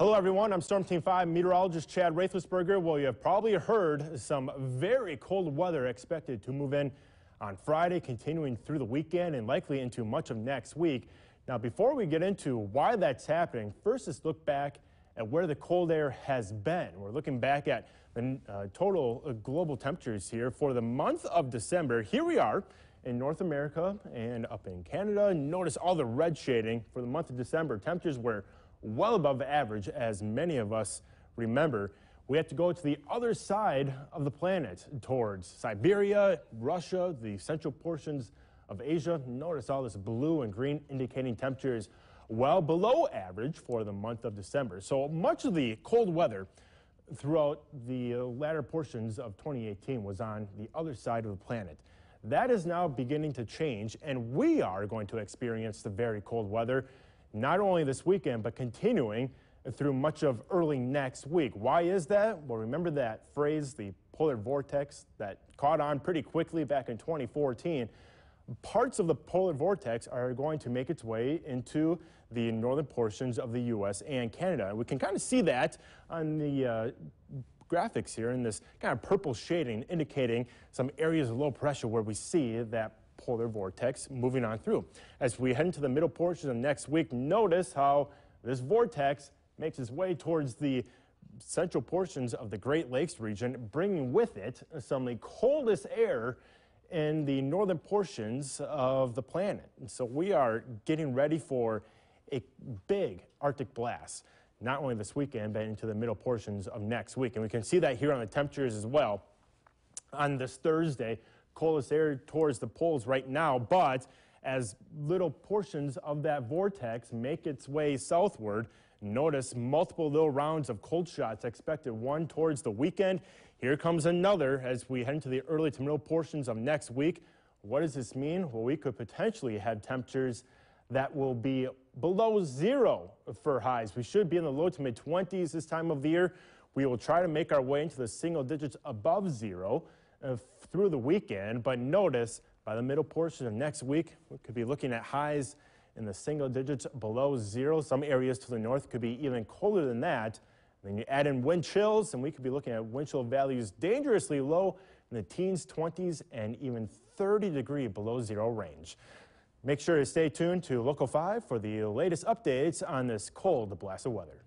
Hello everyone, I'm Storm Team 5 meteorologist Chad Rathlisberger. Well, you have probably heard some very cold weather expected to move in on Friday, continuing through the weekend and likely into much of next week. Now, before we get into why that's happening, first let's look back at where the cold air has been. We're looking back at the total global temperatures here for the month of December. Here we are in North America and up in Canada. Notice all the red shading for the month of December. Temperatures were well above average, as many of us remember. We have to go to the other side of the planet, towards Siberia, Russia, the central portions of Asia. Notice all this blue and green indicating temperatures well below average for the month of December. So much of the cold weather throughout the latter portions of 2018 was on the other side of the planet. That is now beginning to change, and we are going to experience the very cold weather not only this weekend, but continuing through much of early next week. Why is that? Well, remember that phrase, the polar vortex, that caught on pretty quickly back in 2014. Parts of the polar vortex are going to make its way into the northern portions of the U.S. and Canada. And we can kind of see that on the graphics here in this kind of purple shading, indicating some areas of low pressure where we see that polar vortex moving on through. As we head into the middle portions of next week, notice how this vortex makes its way towards the central portions of the Great Lakes region, bringing with it some of the coldest air in the northern portions of the planet. And so we are getting ready for a big Arctic blast, not only this weekend, but into the middle portions of next week. And we can see that here on the temperatures as well. On this Thursday, coldest air towards the poles right now, but as little portions of that vortex make its way southward, notice multiple little rounds of cold shots expected, one towards the weekend. Here comes another as we head into the early to middle portions of next week. What does this mean? Well, we could potentially have temperatures that will be below zero for highs. We should be in the low to mid 20s this time of the year. We will try to make our way into the single digits above zero through the weekend, but notice by the middle portion of next week, we could be looking at highs in the single digits below zero. Some areas to the north could be even colder than that. And then you add in wind chills, and we could be looking at wind chill values dangerously low in the teens, 20s, and even 30-degree below zero range. Make sure to stay tuned to Local 5 for the latest updates on this cold blast of weather.